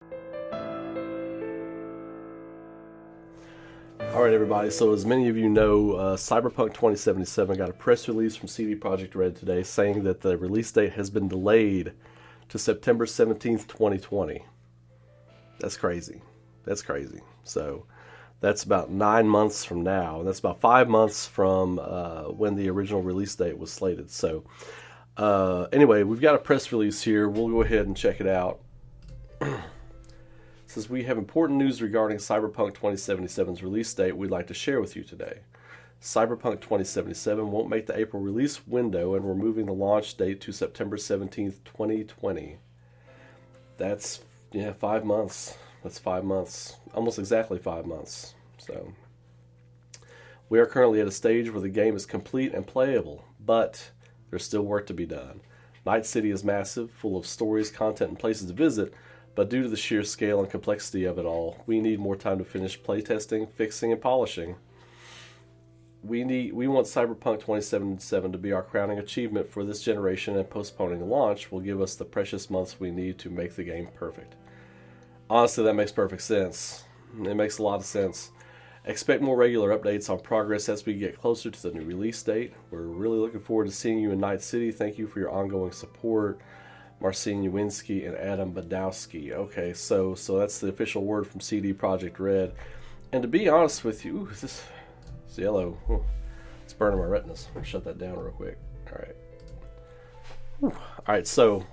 All right, everybody. So, as many of you know, Cyberpunk 2077 got a press release from CD Projekt Red today saying that the release date has been delayed to September 17th, 2020. That's crazy. That's crazy. So, that's about 9 months from now. That's about 5 months from when the original release date was slated. So, anyway, we've got a press release here. We'll go ahead and check it out. Says we have important news regarding Cyberpunk 2077's release date we'd like to share with you today. Cyberpunk 2077 won't make the April release window, and we're moving the launch date to September 17th, 2020. That's, 5 months. That's 5 months. Almost exactly 5 months. So, we are currently at a stage where the game is complete and playable, but there's still work to be done. Night City is massive, full of stories, content, and places to visit, but due to the sheer scale and complexity of it all, we need more time to finish playtesting, fixing, and polishing. We want Cyberpunk 2077 to be our crowning achievement for this generation, and postponing the launch will give us the precious months we need to make the game perfect. Honestly, that makes perfect sense. It makes a lot of sense. Expect more regular updates on progress as we get closer to the new release date. We're really looking forward to seeing you in Night City. Thank you for your ongoing support. Marcin Nowinski and Adam Badowski. Okay, so that's the official word from CD Projekt Red. And to be honest with you, this is yellow. It's burning my retinas. I'll shut that down real quick. All right. All right, so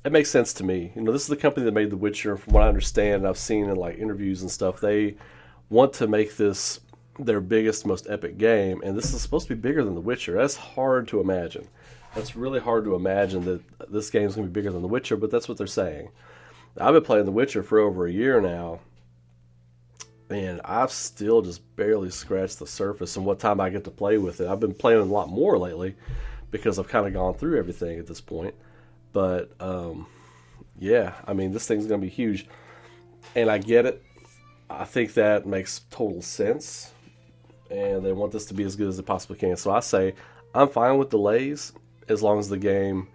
it makes sense to me. This is the company that made The Witcher. From what I understand, and I've seen in interviews and stuff, they want to make this their biggest, most epic game, and this is supposed to be bigger than The Witcher. That's hard to imagine. That's really hard to imagine that this game is going to be bigger than The Witcher, but that's what they're saying. I've been playing The Witcher for over a year now, and I've still just barely scratched the surface and what time I get to play with it. I've been playing a lot more lately because I've kind of gone through everything at this point. But, this thing's going to be huge. And I get it. I think that makes total sense. And they want this to be as good as it possibly can. So I say I'm fine with delays, as long as the game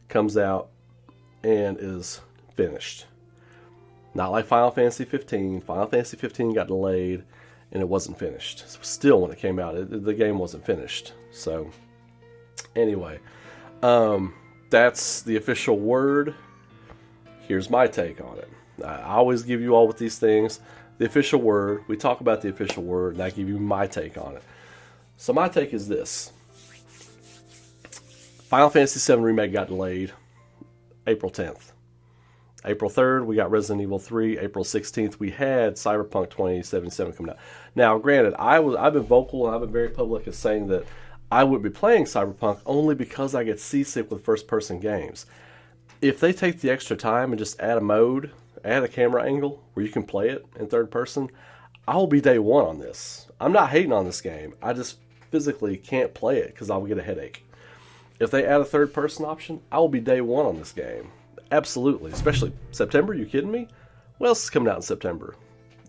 comes out and is finished. Not like Final Fantasy 15. Final Fantasy 15 got delayed and it wasn't finished. Still, when it came out, the game wasn't finished. So, anyway, that's the official word. Here's my take on it. I always give you all with these things the official word. We talk about the official word, and I give you my take on it. So my take is this. Final Fantasy VII Remake got delayed April 10th. April 3rd, we got Resident Evil 3. April 16th, we had Cyberpunk 2077 coming out. Now, granted, I've been vocal and I've been very public in saying that I would be playing Cyberpunk only because I get seasick with first-person games. If they take the extra time and just add a mode, add a camera angle where you can play it in third person, I'll be day one on this. I'm not hating on this game. I just physically can't play it because I'll get a headache. If they add a third-person option, I will be day one on this game. Absolutely. Especially September, you kidding me? What else is coming out in September?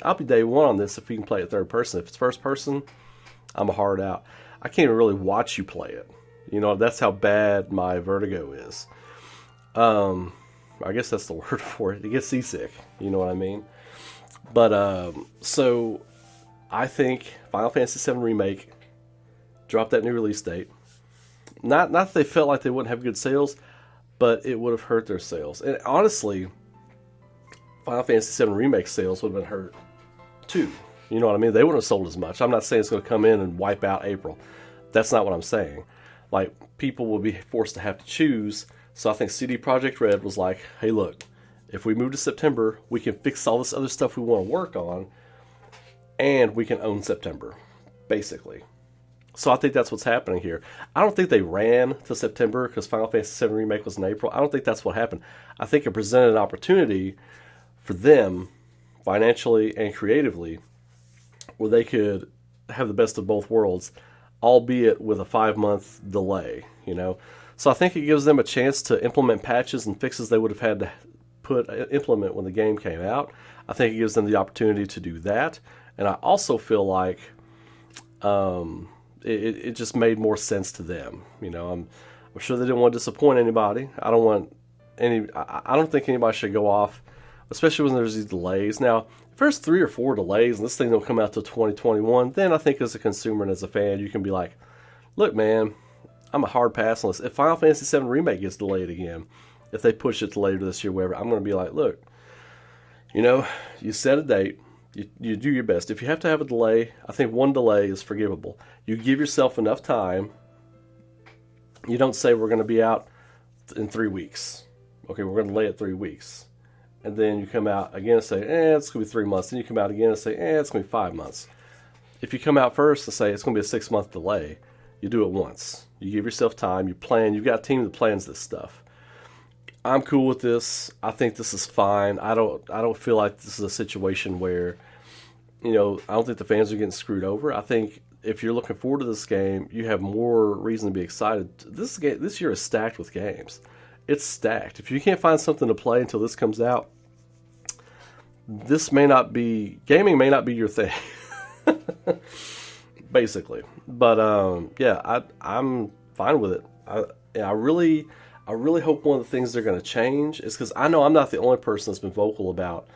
I'll be day one on this if you can play it third person. If it's first person, I'm a hard out. I can't even really watch you play it. That's how bad my vertigo is. I guess that's the word for it. It gets seasick. You know what I mean? But, so, I think Final Fantasy VII Remake dropped that new release date. Not that they felt like they wouldn't have good sales, but it would have hurt their sales. And honestly, Final Fantasy VII Remake sales would have been hurt too. You know what I mean? They wouldn't have sold as much. I'm not saying it's going to come in and wipe out April. That's not what I'm saying. People will be forced to have to choose. So I think CD Projekt Red was like, hey, look, if we move to September, we can fix all this other stuff we want to work on, and we can own September, basically. So I think that's what's happening here. I don't think they ran to September because Final Fantasy VII Remake was in April. I don't think that's what happened. I think it presented an opportunity for them, financially and creatively, where they could have the best of both worlds, albeit with a 5-month delay, So I think it gives them a chance to implement patches and fixes they would have had to implement when the game came out. I think it gives them the opportunity to do that. And I also feel like it just made more sense to them. I'm sure they didn't want to disappoint anybody. I don't think anybody should go off especially when there's these delays. Now, if there's 3 or 4 delays and this thing don't come out till 2021, then I think as a consumer and as a fan, you can be like, look, man, I'm a hard pass on this. If Final Fantasy VII Remake gets delayed again, if they push it to later this year, whatever, I'm going to be like, look, you set a date, you do your best. If you have to have a delay, I think 1 delay is forgivable. You give yourself enough time. You don't say we're going to be out in 3 weeks. Okay, we're going to delay it 3 weeks. And then you come out again and say, it's going to be 3 months. Then you come out again and say, it's going to be 5 months. If you come out first and say it's going to be a 6-month delay, you do it once. You give yourself time. You plan. You've got a team that plans this stuff. I'm cool with this. I think this is fine. I don't feel like this is a situation where, I don't think the fans are getting screwed over. I think if you're looking forward to this game, you have more reason to be excited. This year is stacked with games. It's stacked. If you can't find something to play until this comes out, gaming may not be your thing. Basically. But I'm fine with it. I really hope one of the things they're going to change is, because I know I'm not the only person that's been vocal about,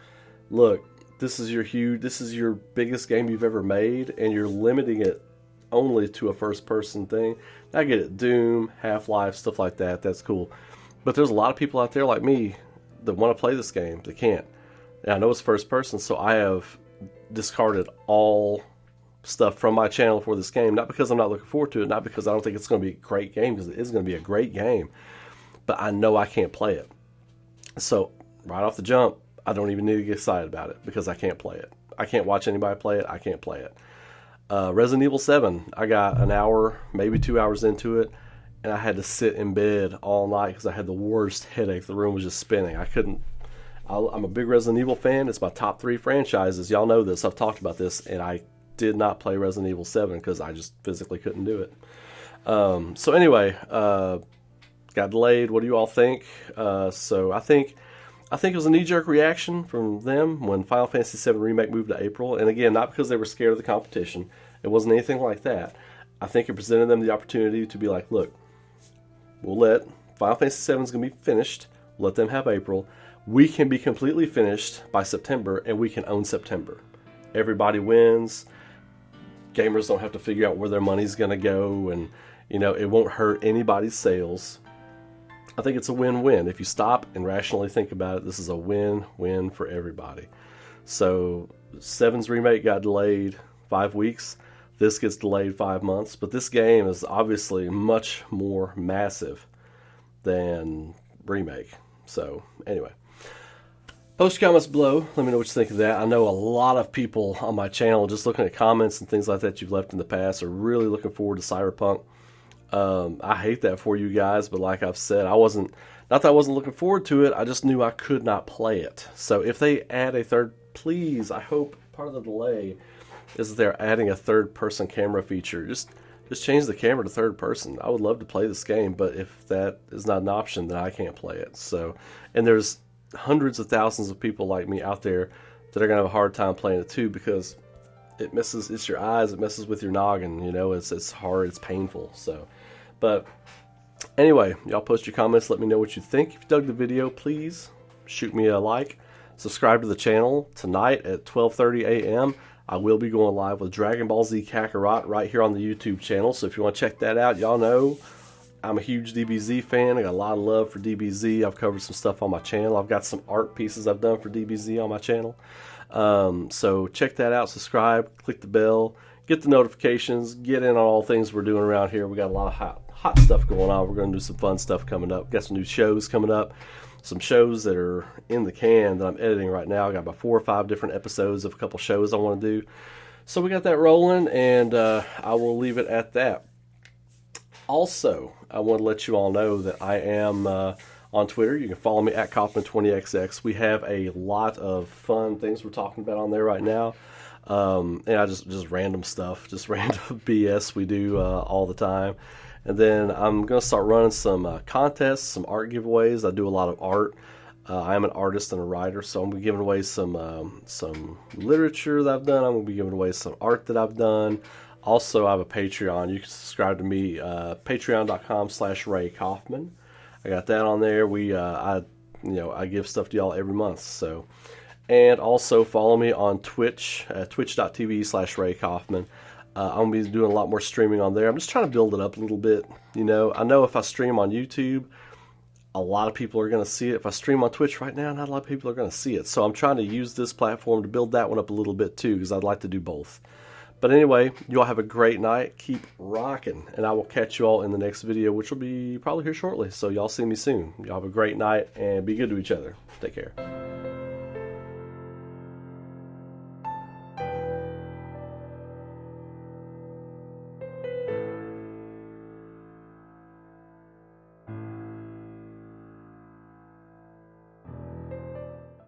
look, this is your biggest game you've ever made, and you're limiting it only to a first-person thing. I get it, Doom, Half-Life, stuff like that, that's cool. But there's a lot of people out there like me that want to play this game, that can't. And I know it's first-person, so I have discarded all stuff from my channel for this game, not because I'm not looking forward to it, not because I don't think it's going to be a great game, because it is going to be a great game, but I know I can't play it. So right off the jump, I don't even need to get excited about it because I can't play it. I can't watch anybody play it. I can't play it. Resident Evil 7, I got an hour, maybe 2 hours into it, and I had to sit in bed all night because I had the worst headache. The room was just spinning. I'm a big Resident Evil fan. It's my top 3 franchises. Y'all know this. I've talked about this, and I did not play Resident Evil 7 because I just physically couldn't do it. So anyway, got delayed. What do you all think? So I think it was a knee-jerk reaction from them when Final Fantasy VII Remake moved to April. And again, not because they were scared of the competition. It wasn't anything like that. I think it presented them the opportunity to be like, look, we'll let Final Fantasy VII is going to be finished. Let them have April. We can be completely finished by September, and we can own September. Everybody wins. Gamers don't have to figure out where their money's going to go, and it won't hurt anybody's sales. I think it's a win-win. If you stop and rationally think about it, this is a win-win for everybody. So 7's remake got delayed 5 weeks. This gets delayed 5 months. But this game is obviously much more massive than Remake. So anyway, post your comments below. Let me know what you think of that. I know a lot of people on my channel, just looking at comments and things like that you've left in the past, are really looking forward to Cyberpunk. I hate that for you guys, but like I've said, not that I wasn't looking forward to it, I just knew I could not play it. So if they add a third, please, I hope part of the delay is that they're adding a third-person camera feature. Just change the camera to third person. I would love to play this game, but if that is not an option, then I can't play it. So, and there's hundreds of thousands of people like me out there that are going to have a hard time playing it too, because it's your eyes, it messes with your noggin, it's hard, it's painful. So, but anyway, y'all post your comments, let me know what you think. If you dug the video, please shoot me a like, subscribe to the channel. Tonight at 12:30 a.m. I will be going live with Dragon Ball Z Kakarot right here on the YouTube channel, so if you want to check that out, y'all know I'm a huge DBZ fan. I got a lot of love for DBZ. I've covered some stuff on my channel. I've got some art pieces I've done for DBZ on my channel. So check that out, subscribe, click the bell, get the notifications, get in on all things we're doing around here. We got a lot of hot stuff going on. We're going to do some fun stuff coming up. Got some new shows coming up, some shows that are in the can that I'm editing right now. I got about 4 or 5 different episodes of a couple shows I want to do. So we got that rolling, and I will leave it at that. Also, I want to let you all know that I am on Twitter. You can follow me at Kaufman20XX. We have a lot of fun things we're talking about on there right now. And I just random stuff, just random BS we do all the time. And then I'm going to start running some contests, some art giveaways. I do a lot of art. I am an artist and a writer, so I'm going to be giving away some literature that I've done. I'm going to be giving away some art that I've done. Also, I have a Patreon. You can subscribe to me, patreon.com/Ray Kaufman. I got that on there. I I give stuff to y'all every month. So, and also follow me on Twitch, twitch.tv/Ray Kaufman. I'm going to be doing a lot more streaming on there. I'm just trying to build it up a little bit. I know if I stream on YouTube, a lot of people are going to see it. If I stream on Twitch right now, not a lot of people are going to see it. So I'm trying to use this platform to build that one up a little bit too, because I'd like to do both. But anyway, you all have a great night. Keep rocking. And I will catch you all in the next video, which will be probably here shortly. So y'all see me soon. Y'all have a great night and be good to each other. Take care.